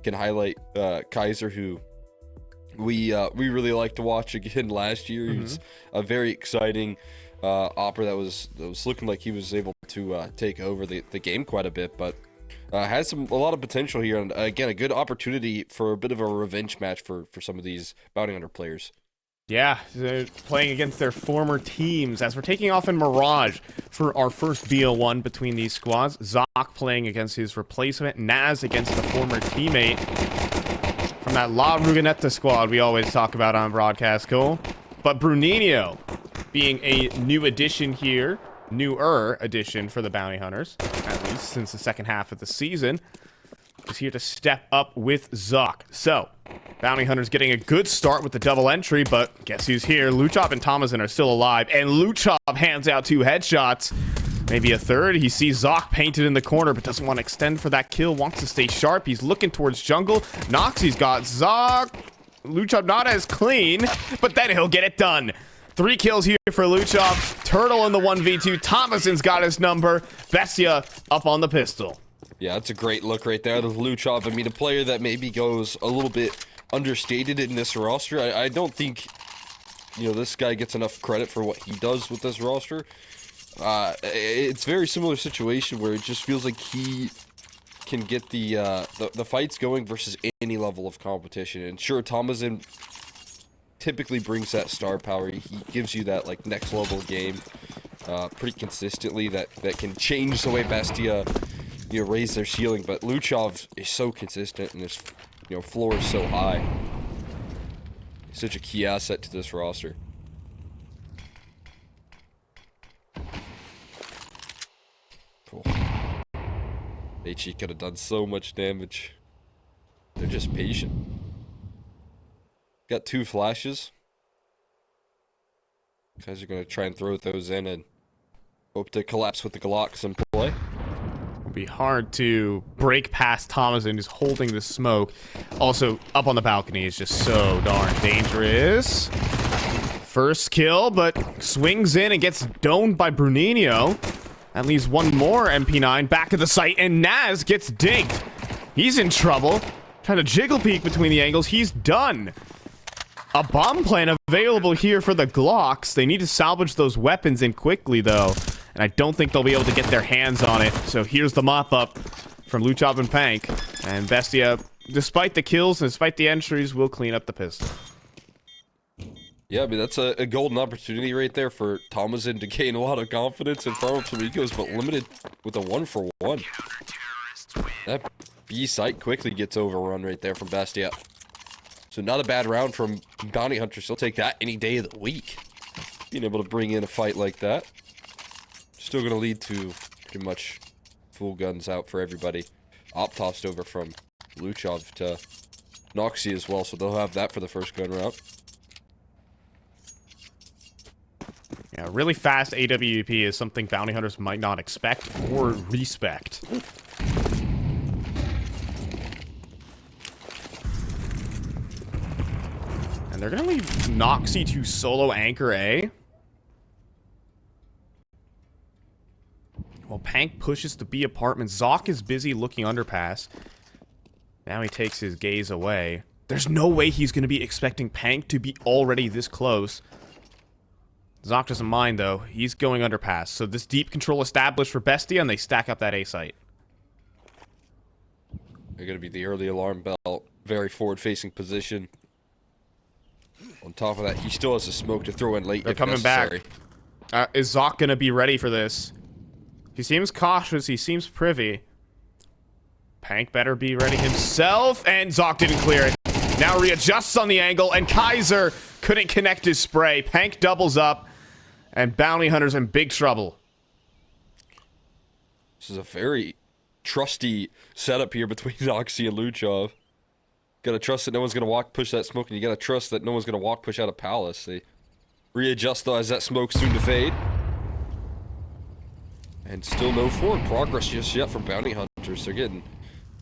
can highlight Kaiser, who we really like to watch again last year. He was a very exciting opera that was looking like he was able to take over the game quite a bit, but has a lot of potential here, and again, a good opportunity for a bit of a revenge match for some of these Bounty Hunter players. Yeah, they're playing against their former teams as we're taking off in Mirage for our first BO1 between these squads. Zoc playing against his replacement, Naz against the former teammate from that La Ruganetta squad we always talk about on broadcast, cool. But Bruninho being a new addition here, newer addition for the Bounty Hunters, at least since the second half of the season, is here to step up with Zoc. So, Bounty Hunters getting a good start with the double entry, but guess who's here? Luchov and Thomason are still alive, and Luchov hands out 2 headshots. Maybe a third. He sees Zoc painted in the corner, but doesn't want to extend for that kill. Wants to stay sharp. He's looking towards jungle. Noxie's got Zoc. Luchov not as clean, but then he'll get it done. 3 kills here for Luchov. Turtle in the 1v2. Thomason's got his number. Bestia up on the pistol. Yeah, that's a great look right there. The Luchov, I mean, a player that maybe goes a little bit understated in this roster. I don't think, you know, this guy gets enough credit for what he does with this roster. It's a very similar situation where it just feels like he can get the fights going versus any level of competition. And sure, Thomason typically brings that star power. He gives you that like next level game pretty consistently that can change the way Bestia, you know, raise their ceiling. But Luchov is so consistent, and his, you know, floor is so high. He's such a key asset to this roster. Cool. HE could have done so much damage. They're just patient. Got 2 flashes. Guys are gonna try and throw those in and hope to collapse with the Glocks in play. It'll be hard to break past Thomason, who's holding the smoke. Also, up on the balcony is just so darn dangerous. First kill, but swings in and gets domed by Bruninho. That leaves one more MP9 back at the site, and Naz gets dinked. He's in trouble. Trying to jiggle peek between the angles. He's done. A bomb plan available here for the Glocks. They need to salvage those weapons in quickly, though. And I don't think they'll be able to get their hands on it. So here's the mop-up from Luchov and Pank. And Bestia, despite the kills and despite the entries, will clean up the pistol. Yeah, I mean, that's a golden opportunity right there for Thomason to gain a lot of confidence and farm up some ecos, but limited with a 1-for-1. That B site quickly gets overrun right there from Bestia. So not a bad round from Bounty Hunters. He'll take that any day of the week. Being able to bring in a fight like that. Still going to lead to pretty much full guns out for everybody. Op tossed over from Luchov to Noxie as well, so they'll have that for the first gun route. Yeah, really fast AWP is something Bounty Hunters might not expect or respect. And they're going to leave Noxie to solo anchor A. While Pank pushes to B apartment, Zoc is busy looking underpass. Now he takes his gaze away. There's no way he's going to be expecting Pank to be already this close. Zoc doesn't mind, though. He's going underpass. So this deep control established for Bestia, and they stack up that A site. They're going to be the early alarm bell. Very forward-facing position. On top of that, he still has a smoke to throw in late. They're coming necessary. Back. Is Zoc going to be ready for this? He seems cautious. He seems privy. Pank better be ready himself, and Zoc didn't clear it. Now readjusts on the angle, and Kaiser couldn't connect his spray. Pank doubles up, and Bounty Hunter's in big trouble. This is a very trusty setup here between Noxie and Luchov. Gotta trust that no one's gonna push that smoke, and you gotta trust that no one's gonna push out of Palace. They readjust though as that smoke's soon to fade. And still no forward progress just yet from Bounty Hunters. They're getting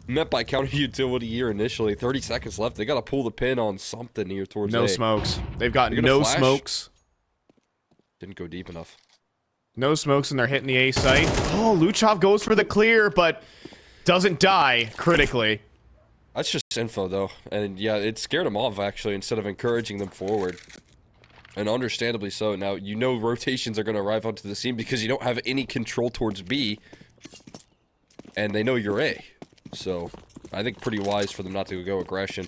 met by counter utility here initially. 30 seconds left. They gotta pull the pin on something here towards No A. smokes. They've got no smokes. Didn't go deep enough. No smokes, and they're hitting the A site. Oh, Luchov goes for the clear, but doesn't die critically. That's just info, though. And yeah, it scared them off, actually, instead of encouraging them forward. And understandably so. Now, you know rotations are going to arrive onto the scene because you don't have any control towards B. And they know you're A. So, I think pretty wise for them not to go aggression.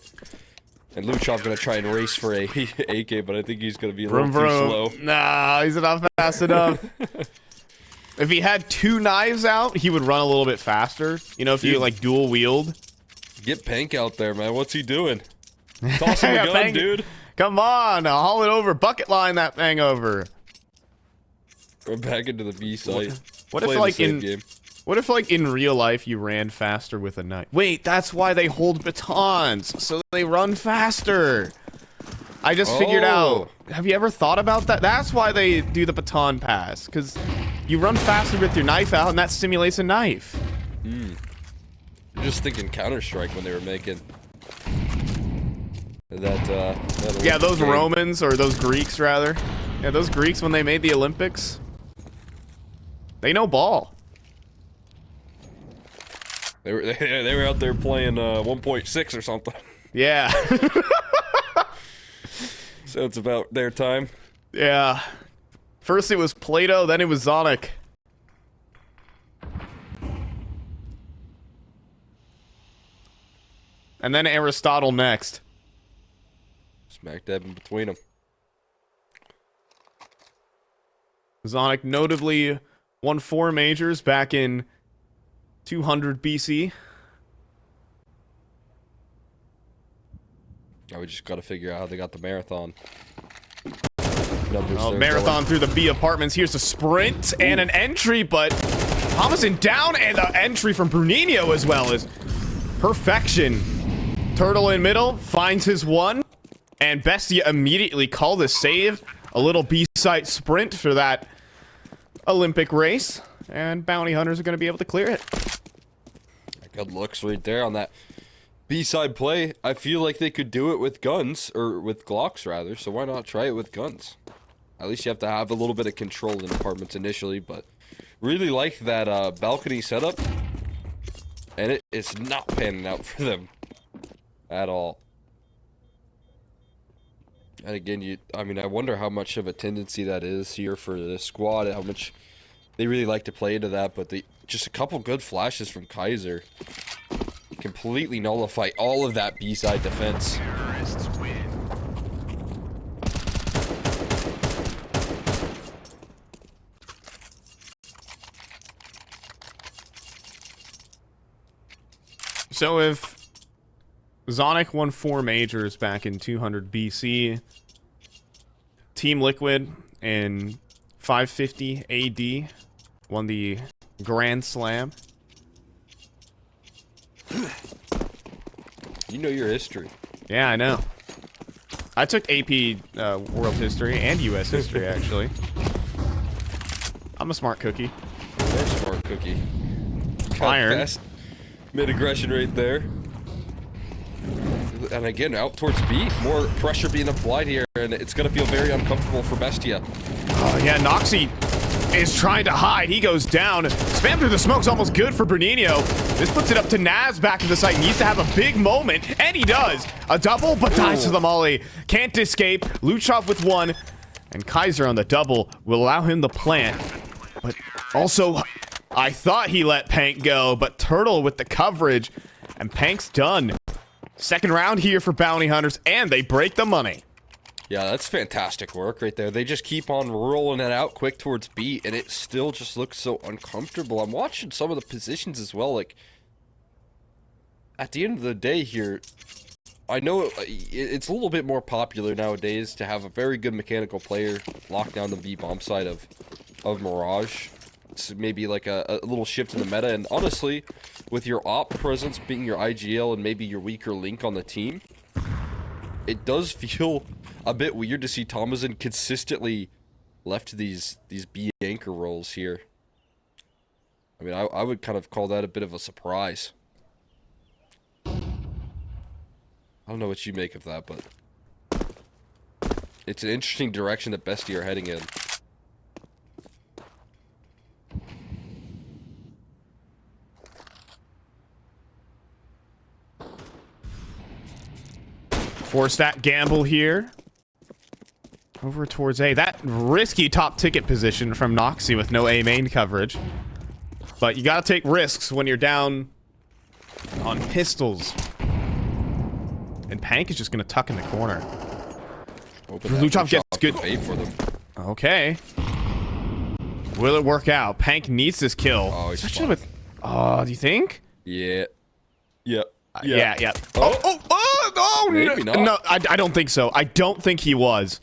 And Luchov's going to try and race for a AK, but I think he's going to be a little too slow. Nah, he's not fast enough. If he had 2 knives out, he would run a little bit faster. You know, if you, like, dual wield. Get Pank out there, man. What's he doing? Toss him a gun, Pank, dude. Come on, haul it over. Bucket line that thing over. We're back into the B site. What if, like, in real life you ran faster with a knife? Wait, that's why they hold batons, so they run faster. I just figured out. Have you ever thought about that? That's why they do the baton pass, because you run faster with your knife out, and that simulates a knife. Just thinking Counter-Strike when they were making that yeah, those game. Romans, or those Greeks, rather. Yeah, those Greeks, when they made the Olympics, they know ball. They were out there playing 1.6 or something. Yeah. So it's about their time. Yeah. First it was Plato, then it was Zonic. And then Aristotle next. Smack dab in between them. Zonic notably won 4 majors back in 200 BC. Now we just gotta figure out how they got the marathon. Marathon through the B apartments. Here's a sprint and an entry, but Thomason down, and the entry from Bruninho as well as perfection. Turtle in middle, finds his one, and Bestia immediately called a save. A little B-side sprint for that Olympic race, and Bounty Hunters are going to be able to clear it. Good looks right there on that B-side play. I feel like they could do it with guns, or with Glocks rather, so why not try it with guns? At least you have to have a little bit of control in apartments initially, but really like that balcony setup, and it's not panning out for them at all. And again, I mean, I wonder how much of a tendency that is here for this squad, how much they really like to play into that, but just a couple good flashes from Kaiser completely nullify all of that B-side defense. So if Zonic won 4 majors back in 200 BC, Team Liquid in 550 AD won the Grand Slam. You know your history. Yeah, I know. I took AP World History and US History, actually. I'm a smart cookie. You're a smart cookie. Iron. Fast mid-aggression right there. And again, out towards B, more pressure being applied here, and it's going to feel very uncomfortable for Bestia. Oh, yeah, Noxy is trying to hide. He goes down. Spam through the smoke's almost good for Bruninho. This puts it up to Naz back in the site. Needs to have a big moment, and he does. A double, but dies to the molly. Can't escape. Luchov with 1, and Kaiser on the double will allow him the plant. But also, I thought he let Pank go, but Turtle with the coverage, and Pank's done. Second round here for Bounty Hunters, and they break the money. Yeah, that's fantastic work right there. They just keep on rolling it out quick towards B, and it still just looks so uncomfortable. I'm watching some of the positions as well. Like, at the end of the day here, I know it's a little bit more popular nowadays to have a very good mechanical player lock down the B bomb side of Mirage. It's maybe like a little shift in the meta, and honestly, with your op presence being your IGL and maybe your weaker link on the team, it does feel a bit weird to see Thomason consistently left to these B anchor roles here. I mean, I would kind of call that a bit of a surprise. I don't know what you make of that, but it's an interesting direction that Bestia are heading in. Force that gamble here. Over towards A. That risky top ticket position from Noxy with no A main coverage. But you gotta take risks when you're down on pistols. And Pank is just gonna tuck in the corner. Luchov gets good. For them. Okay. Will it work out? Pank needs this kill. Oh, he's especially with. Oh, do you think? Yeah. Yep. Yeah. Oh, maybe not. No, I don't think so. I don't think he was.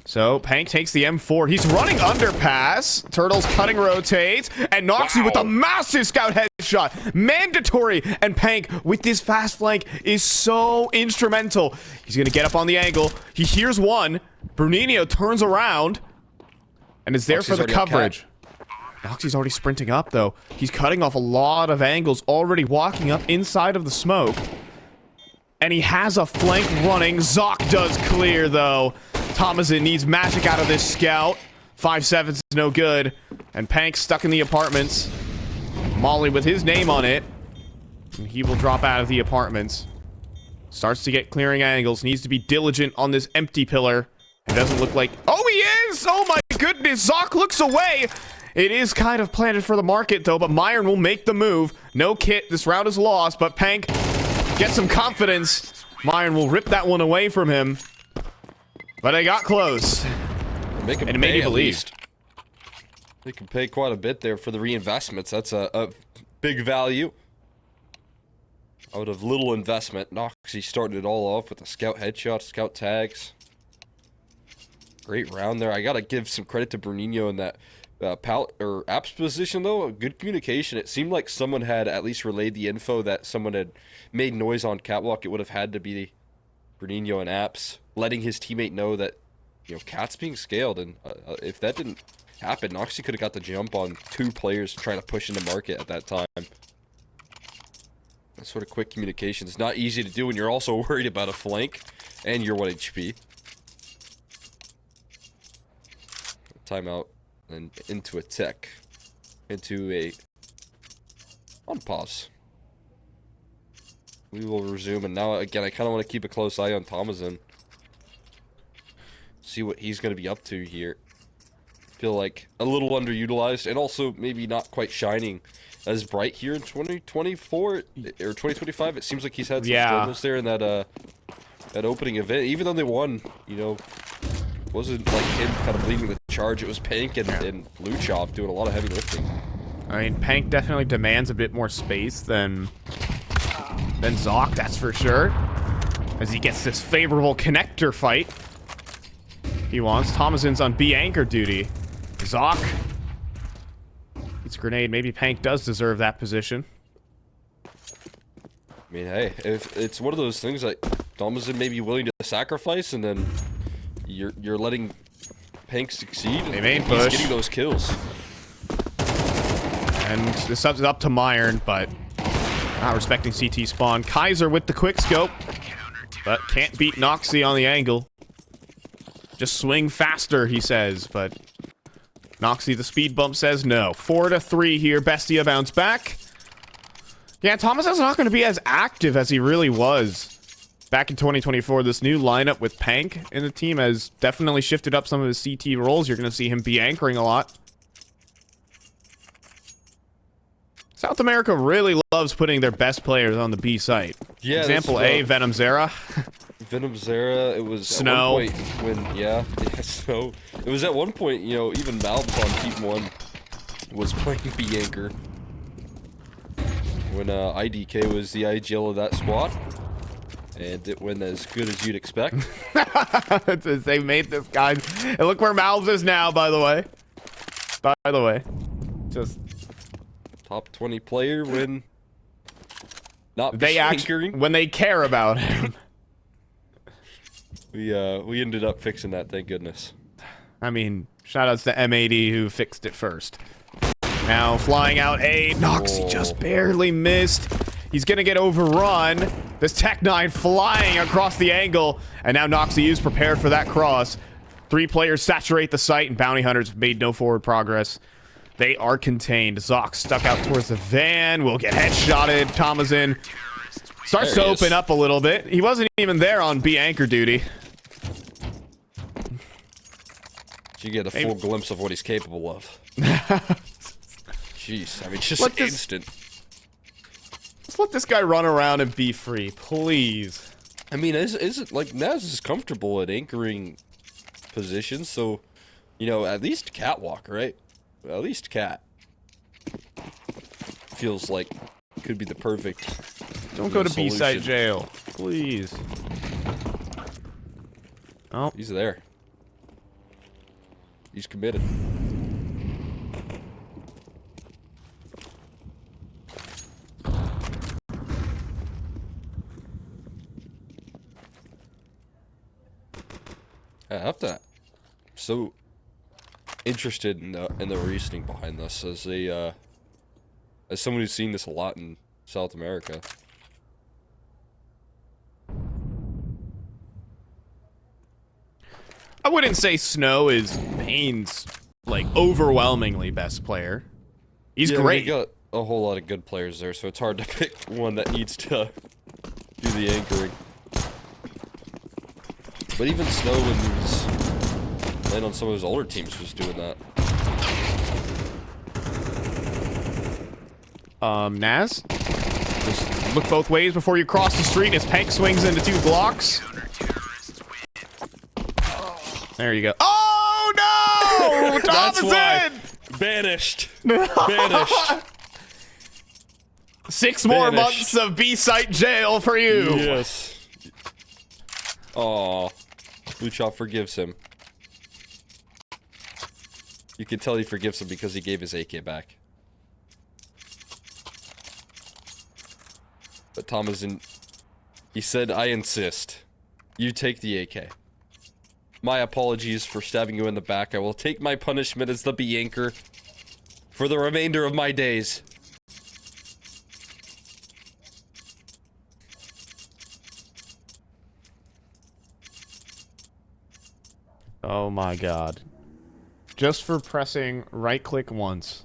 So, Pank takes the M4. He's running underpass. Turtles cutting rotates. And Noxy with a massive scout headshot. Mandatory. And Pank with this fast flank is so instrumental. He's going to get up on the angle. He hears one. Bruninho turns around. And is there for the coverage. Noxy's already sprinting up, though. He's cutting off a lot of angles. Already walking up inside of the smoke. And he has a flank running. Zoc does clear, though. Thomason needs magic out of this scout. 5-7 is no good. And Pank stuck in the apartments. Molly with his name on it. And he will drop out of the apartments. Starts to get clearing angles. Needs to be diligent on this empty pillar. It doesn't look like... Oh, he is! Oh my goodness! Zoc looks away! It is kind of planted for the market, though, but Myron will make the move. No kit. This round is lost, but Pank gets some confidence. Myron will rip that one away from him. But they got close. Make him and it made me believe. They can pay quite a bit there for the reinvestments. That's a big value. Out of little investment, Noxy started it all off with a scout headshot, scout tags. Great round there. I gotta give some credit to Bruninho in that apps position, though. Good communication. It seemed like someone had at least relayed the info that someone had made noise on catwalk. It would have had to be Bruninho and apps, letting his teammate know that, you know, Cat's being scaled. And if that didn't happen, Noxy could have got the jump on 2 players trying to push into market at that time. That sort of quick communication is not easy to do when you're also worried about a flank and your 1 HP. Timeout. And into a tech. Into a... On pause. We will resume, and now, again, I kind of want to keep a close eye on Thomason. See what he's going to be up to here. Feel like a little underutilized, and also maybe not quite shining as bright here in 2024, or 2025. It seems like he's had some struggles there in that opening event. Even though they won, you know, it wasn't like him kind of leading the charge. It was Pank and Luchov doing a lot of heavy lifting. I mean, Pank definitely demands a bit more space than Zoc, that's for sure. As he gets this favorable connector fight. He wants. Thomason's on B anchor duty. Zoc. It's a grenade. Maybe Pank does deserve that position. I mean, hey, if it's one of those things like Thomason may be willing to sacrifice, and then you're letting Pank succeed. They main he's push. Getting those kills. And this is up to Myron, but not respecting CT spawn. Kaiser with the quick scope, but can't beat Noxy on the angle. Just swing faster, he says, but Noxy, the speed bump, says no. 4-3 here. Bestia bounce back. Yeah, Thomas is not going to be as active as he really was back in 2024. This new lineup with Pank in the team has definitely shifted up some of his CT roles. You're going to see him be anchoring a lot. South America really loves putting their best players on the B site. Yeah. Example A, Venom Zera. Venom Zera, it was Snow. At one point when, yeah, Snow. It was at one point, you know, even Malbs on Team 1 was playing B anchor. When IDK was the IGL of that squad. And it went as good as you'd expect. They made this guy. And look where Malbs is now, by the way. By the way. Just... Top 20 player when not they actually when they care about him. We ended up fixing that, thank goodness. I mean, shoutouts to M80 who fixed it first. Now flying out A, Noxy just barely missed. He's gonna get overrun. This Tech-9 flying across the angle, and now Noxy is prepared for that cross. 3 players saturate the site, and Bounty Hunters have made no forward progress. They are contained. Zoc stuck out towards the van. Will get headshotted. Thomason Starts to open up a little bit. He wasn't even there on B anchor duty. You get a full glimpse of what he's capable of. Jeez, I mean, just instant. Let's let this guy run around and be free, please. I mean, is it like Naz is comfortable at anchoring positions, so you know, at least catwalk, right? At least cat feels like could be the perfect. Don't go to B-side jail, please. Oh, he's there. He's committed. I have to. So interested in the reasoning behind this as a as someone who's seen this a lot in South America. I wouldn't say Snow is Payne's like overwhelmingly best player. He's great. We got a whole lot of good players there, so it's hard to pick one that needs to do the anchoring. But even Snow, when he was playing on some of his older teams, was doing that. Naz? Just look both ways before you cross the street as Pank swings into 2 blocks. There you go. Oh no! Top is in! Banished. Banished. 6 more months of B-site jail for you. Yes. Aw. Luchov forgives him. You can tell he forgives him because he gave his AK back. But Tom is in. He said, I insist. You take the AK. My apologies for stabbing you in the back. I will take my punishment as the B anchor for the remainder of my days. Oh my god. Just for pressing right click once.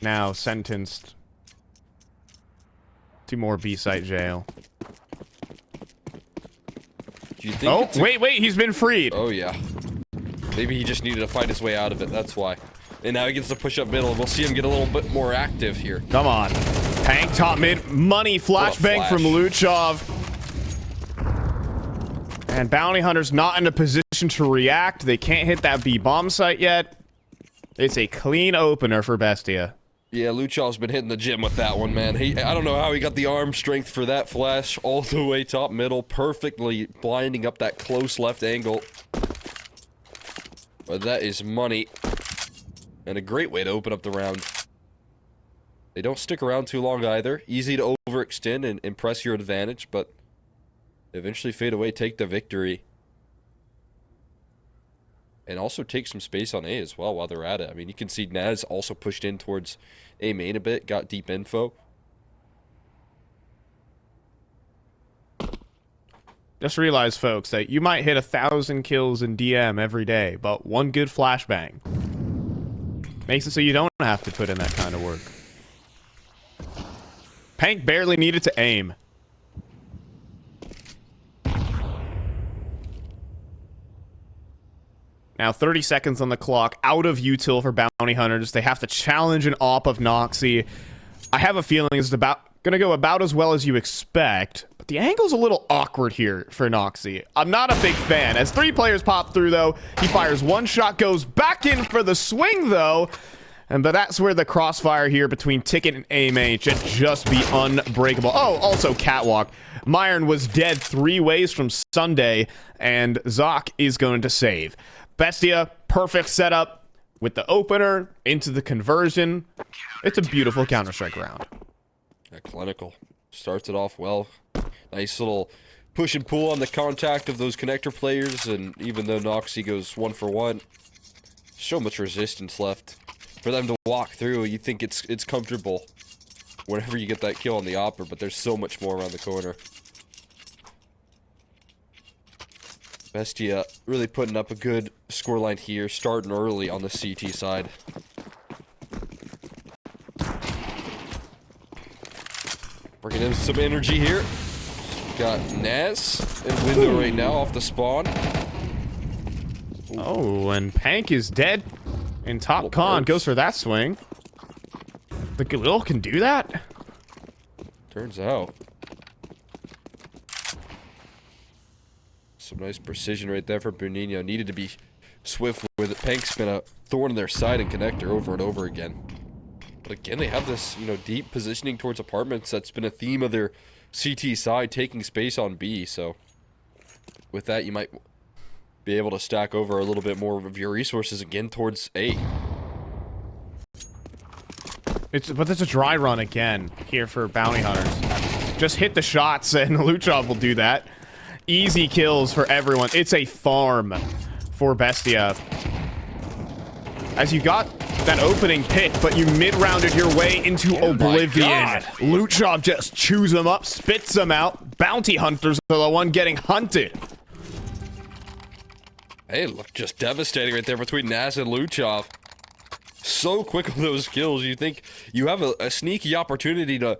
Now sentenced to more B-site jail. Do you think oh, wait, he's been freed. Oh yeah. Maybe he just needed to fight his way out of it, that's why. And now he gets to push up middle, and we'll see him get a little bit more active here. Come on. Pank top mid, money, flashbang from Luchov. And Bounty Hunter's not in a position to react. They can't hit that B-bomb site yet. It's a clean opener for Bestia. Yeah, Luchov's been hitting the gym with that one, man. I don't know how he got the arm strength for that flash all the way top middle, perfectly blinding up that close left angle. But that is money. And a great way to open up the round. They don't stick around too long either. Easy to overextend and press your advantage, but eventually fade away, take the victory. And also take some space on A as well while they're at it. I mean, you can see Naz also pushed in towards A main a bit, got deep info. Just realize, folks, that you might hit 1,000 kills in DM every day, but one good flashbang makes it so you don't have to put in that kind of work. Pank barely needed to aim. Now 30 seconds on the clock, out of util for Bounty Hunters. They have to challenge an op of Noxy. I have a feeling it's gonna go about as well as you expect, but the angle's a little awkward here for Noxy. I'm not a big fan. As 3 players pop through, though, he fires 1 shot, goes back in for the swing, though. But that's where the crossfire here between Ticket and AMH should just be unbreakable. Oh, also Catwalk. Myron was dead 3 ways from Sunday, and Zoc is going to save. Bestia, perfect setup with the opener into the conversion. It's a beautiful Counter-Strike round. Yeah, clinical. Starts it off well. Nice little push and pull on the contact of those connector players, and even though Noxy goes 1 for 1, so much resistance left for them to walk through. You think it's comfortable whenever you get that kill on the opper, but there's so much more around the corner. Bestia really putting up a good scoreline here, starting early on the CT side. Bringing in some energy here. Got Naz in window right now off the spawn. Oh, and Pank is dead. And Top Con goes for that swing. The Galil can do that? Turns out. Some nice precision right there for Bonino. Needed to be swift with it. Pank's been a thorn in their side and connector over and over again. But again, they have this, deep positioning towards apartments. That's been a theme of their CT side, taking space on B. So with that, you might be able to stack over a little bit more of your resources again towards A. But it's a dry run again here for Bounty Hunters. Just hit the shots and Luchov will do that. Easy kills for everyone. It's a farm for Bestia. As you got that opening pick, but you mid-rounded your way into oblivion. Luchov just chews them up, spits them out. Bounty Hunters are the one getting hunted. Hey, look, just devastating right there between Naz and Luchov. So quick on those kills. You think you have a sneaky opportunity to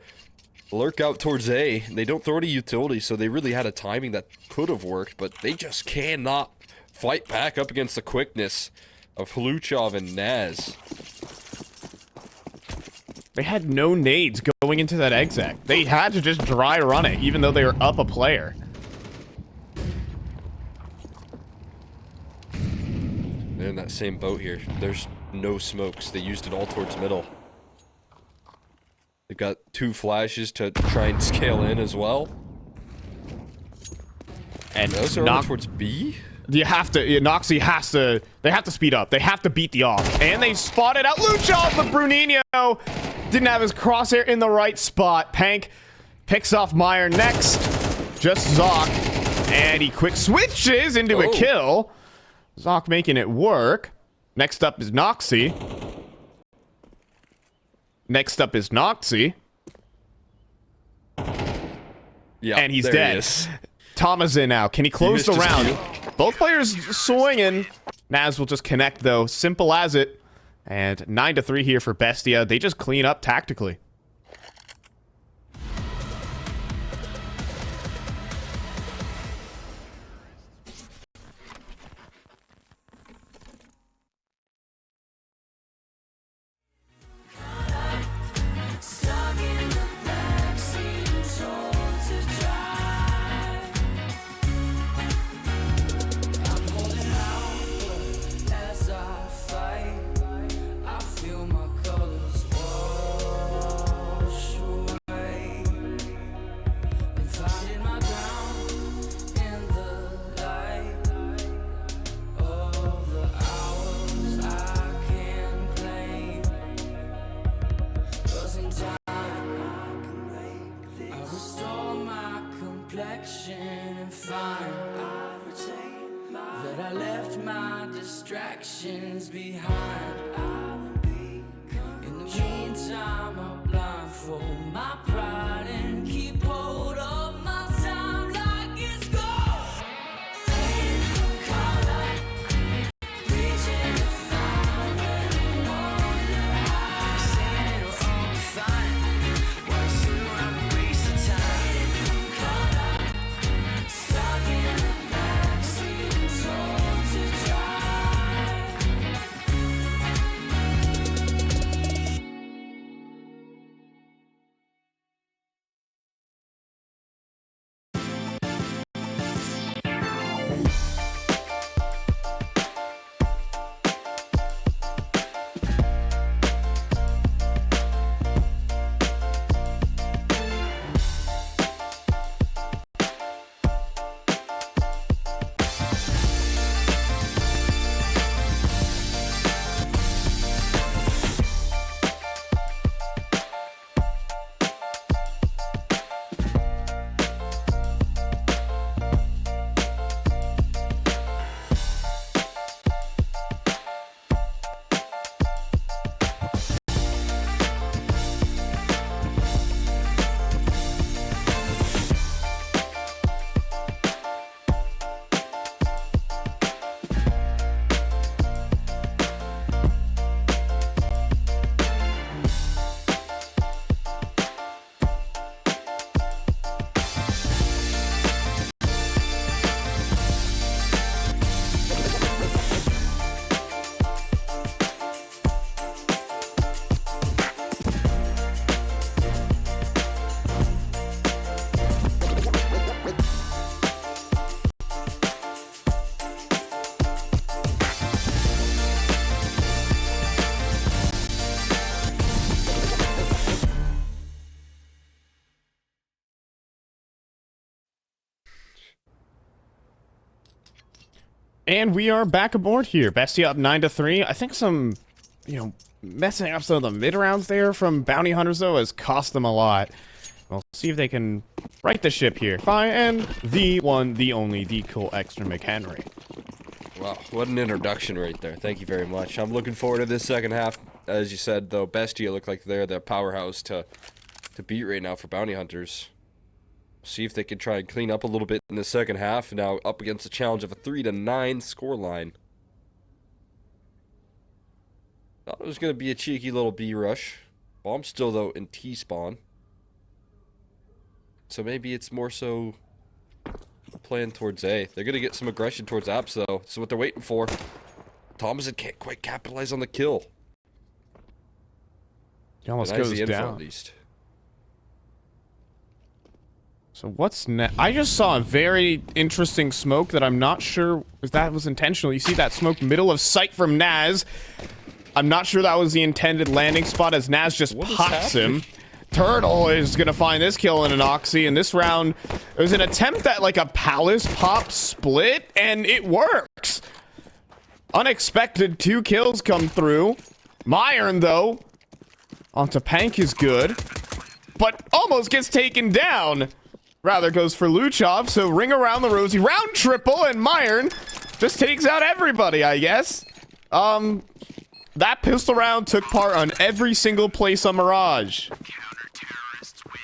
lurk out towards A. They don't throw any utility, so they really had a timing that could have worked, but they just cannot fight back up against the quickness of Luchov and Naz. They had no nades going into that exec. They had to just dry run it, even though they were up a player. They're in that same boat here. There's no smokes. They used it all towards middle. They've got 2 flashes to try and scale in as well. And those are towards B? You have to, Noxy has to, they have to speed up. They have to beat the off. And they spotted out Luchov, but Brunino didn't have his crosshair in the right spot. Pank picks off Meyer next. Just Zoc. And he quick switches into a kill. Zoc making it work. Next up is Noxy. Next up is Noxy. Yeah, and he's dead. Thomas in now. Can he close the round? Both players swinging. Naz will just connect, though. Simple as it. And 9-3 here for Bestia. They just clean up tactically. And find that I left my distractions behind. I will be in the meantime, I'll blindfold my pride and keep hold of my time like it's gold. Fading from color, reaching to find where I wonder how. Saying it'll all be fine. Why soon I will waste the time. And we are back aboard here. Bestia up 9-3. I think some, messing up some of the mid rounds there from Bounty Hunters, though, has cost them a lot. We'll see if they can right the ship here. Fine, and the one, the only, the cool extra McHenry. Wow, what an introduction right there. Thank you very much. I'm looking forward to this second half. As you said, though, Bestia look like they're the powerhouse to beat right now for Bounty Hunters. See if they can try and clean up a little bit in the second half. Now up against the challenge of a 3-9 scoreline. Thought it was going to be a cheeky little B rush. Bomb still, though, in T-spawn. So maybe it's more so playing towards A. They're going to get some aggression towards Apps, though. This is what they're waiting for. Thomason can't quite capitalize on the kill. He almost goes down. At least. So what's next? I just saw a very interesting smoke that I'm not sure if that was intentional. You see that smoke middle of sight from Naz. I'm not sure that was the intended landing spot as Naz just pops him. Turtle is going to find this kill in an Oxy. In this round, it was an attempt at like a Palace pop split, and it works. Unexpected 2 kills come through. Myron, though, onto Pank is good, but almost gets taken down. Rather goes for Luchov, so ring around the rosy. Round triple, and Myron just takes out everybody, I guess. That pistol round took part on every single place on Mirage.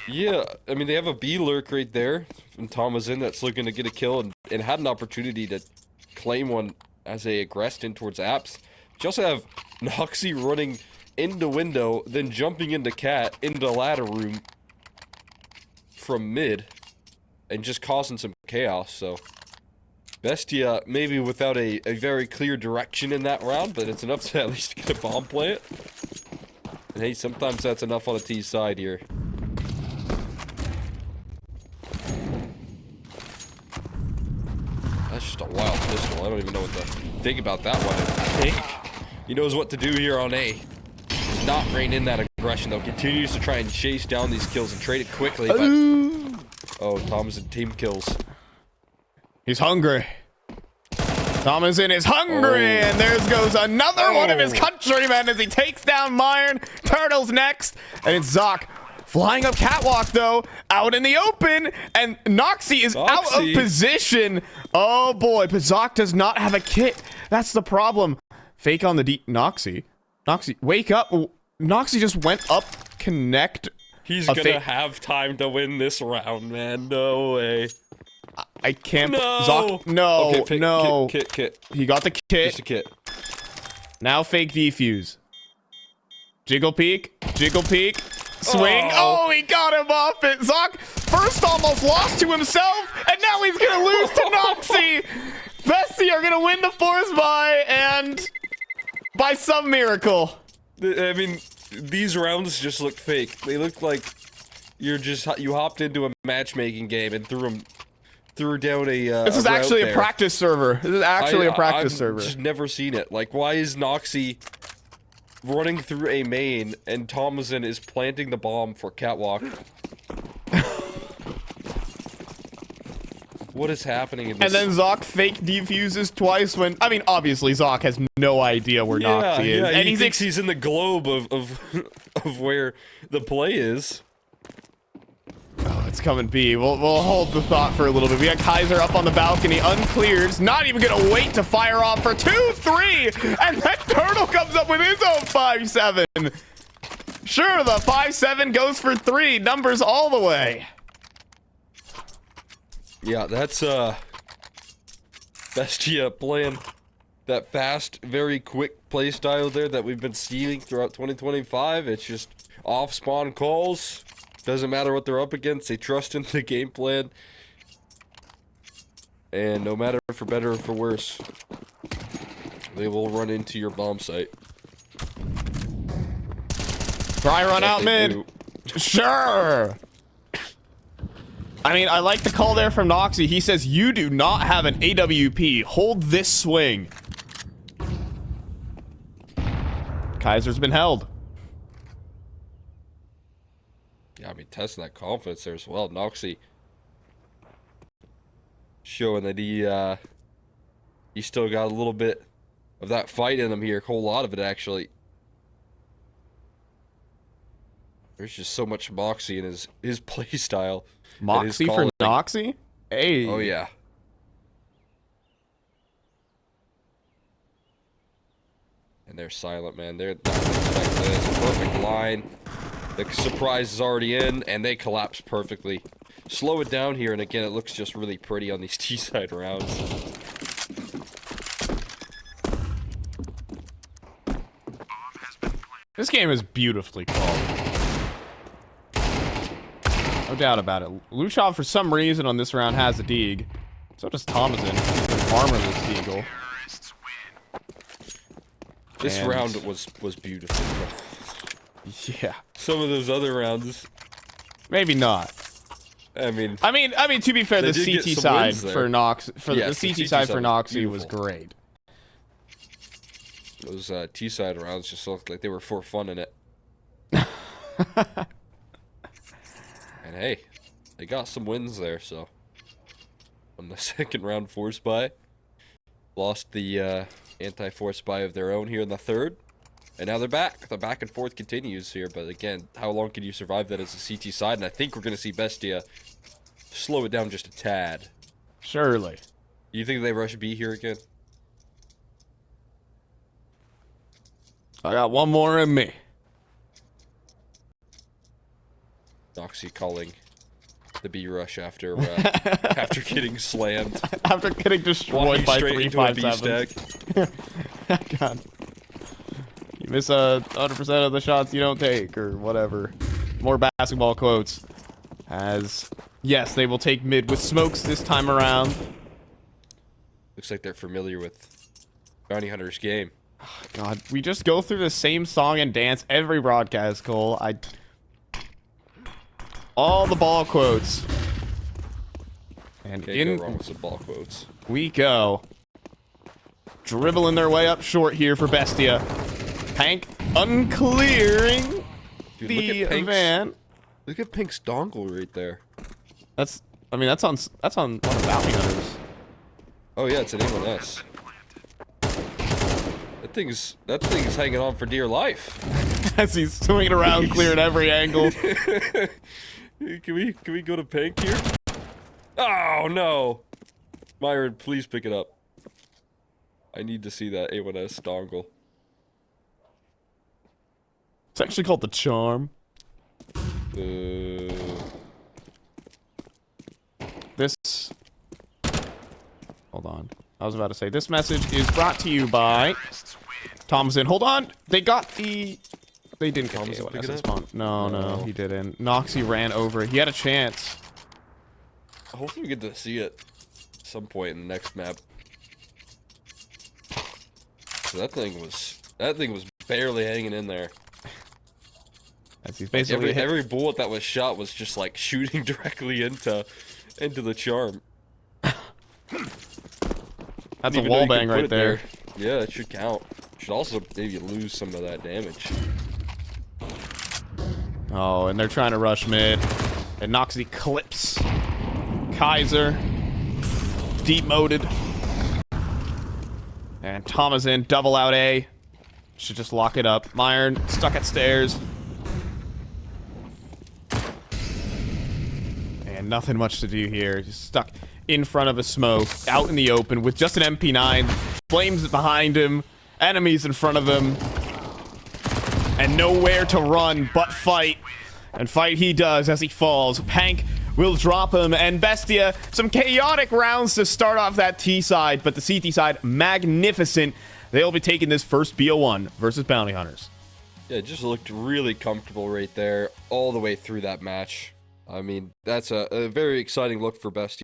Yeah, I mean, they have a B lurk right there from Thomason that's looking to get a kill and had an opportunity to claim one as they aggressed in towards Apps. You also have Noxy running into window, then jumping into Cat, into ladder room from mid, and just causing some chaos, so... Bestia, maybe without a very clear direction in that round, but it's enough to at least get a bomb plant. And hey, sometimes that's enough on the T side here. That's just a wild pistol. I don't even know what to think about that one. I think he knows what to do here on A. Does not rein in that aggression, though. Continues to try and chase down these kills and trade it quickly, but... Oh, Thomason team kills. He's hungry. Thomason is hungry, and there goes another one of his countrymen as he takes down Myron. Turtle's next, and it's Zoc flying up catwalk, though, out in the open, and Noxy is out of position. Oh, boy, but Zoc does not have a kit. That's the problem. Fake on the deep. Noxy, wake up. Noxy just went up, connect. He's gonna have time to win this round, man. No way. I can't. No. Zoc, no, okay, no. Kit. He got the kit. Just a kit. Now fake defuse. Jiggle peek. Swing. Oh, he got him off it. Zoc first almost lost to himself, and now he's gonna lose to Noxy. Bestia are gonna win the force buy, and by some miracle. I mean, these rounds just look fake. They look like you hopped into a matchmaking game and threw down a. This is actually a practice server. This is actually a practice server. I've just never seen it. Like, why is Noxy running through a main and Thomason is planting the bomb for catwalk? What is happening in this? And then Zoc fake defuses twice when... I mean, obviously, Zoc has no idea where Noxy is. Yeah, and he thinks he's in the globe of where the play is. Oh, it's coming B. We'll hold the thought for a little bit. We got Kaiser up on the balcony, uncleared. He's not even going to wait to fire off for 2-3. And that Turtle comes up with his own 5-7. Sure, the 5-7 goes for 3. Numbers all the way. Yeah, that's Bestia playing that fast, very quick play style there that we've been seeing throughout 2025. It's just off-spawn calls. Doesn't matter what they're up against. They trust in the game plan. And no matter for better or for worse, they will run into your bomb site. Try run out mid. Sure. I mean, I like the call there from Noxy. He says, you do not have an AWP. Hold this swing. Kaiser's been held. Yeah, I mean, testing that confidence there as well. Noxy showing that He's still got a little bit of that fight in him here. A whole lot of it, actually. There's just so much moxie in his play style. Moxie for Noxie? Hey. Oh, yeah. And they're silent, man. They're not gonna expect this. Perfect line. The surprise is already in, and they collapse perfectly. Slow it down here, and again, it looks just really pretty on these T-side rounds. This game is beautifully called. No doubt about it. Luchov, for some reason, on this round has a Deeg. So does Thomason. He's been farmer this Deagle. This round was beautiful. Yeah. Some of those other rounds, maybe not. I mean, to be fair, the CT side for Nox, yes, the CT side for Noxie was beautiful. great. Those T-side rounds just looked like they were for fun in it. And hey, they got some wins there, so. On the second round, Force Buy lost the anti-Force Buy of their own here in the third. And now they're back. The back and forth continues here, but again, how long can you survive that as a CT side? And I think we're going to see Bestia slow it down just a tad. Surely. You think they rush B here again? I got one more in me. Noxie calling the B rush after after getting slammed. After getting destroyed by 357. God. You miss 100% of the shots you don't take, or whatever. More basketball quotes. As, yes, they will take mid with smokes this time around. Looks like they're familiar with Bounty Hunter's game. God, we just go through the same song and dance every broadcast, Cole. All the ball quotes. And Can't go wrong with some ball quotes. We go. Dribbling their way up short here for Bestia. Pank unclearing the van. Look at Pink's dongle right there. That's on one of Bounty Hunters. Oh yeah, it's an A1S. That thing is hanging on for dear life. As he's swinging around, clearing every angle. Can we go to Pink here? Oh no! Myron, please pick it up. I need to see that A1S dongle. It's actually called the Charm. This... Hold on. I was about to say, this message is brought to you by Thomason. Hold on! They got the... They didn't get the A1S spawn. No, he didn't. Noxie ran over it. He had a chance. Hopefully we get to see it at some point in the next map. So that thing was barely hanging in there. As he's basically like every bullet that was shot was just like shooting directly into the charm. That's a wall bang right there. Yeah, it should count. Should also maybe lose some of that damage. Oh, and they're trying to rush mid. And Noxie clips Kaiser. Demoted. And Thomas in, double out A. Should just lock it up. Myron stuck at stairs. And nothing much to do here. Just stuck in front of a smoke, out in the open with just an MP9. Flames behind him. Enemies in front of him. And nowhere to run but fight. And fight he does as he falls. Pank will drop him. And Bestia, some chaotic rounds to start off that T side. But the CT side, magnificent. They'll be taking this first BO1 versus Bounty Hunters. Yeah, it just looked really comfortable right there all the way through that match. I mean, that's a very exciting look for Bestia.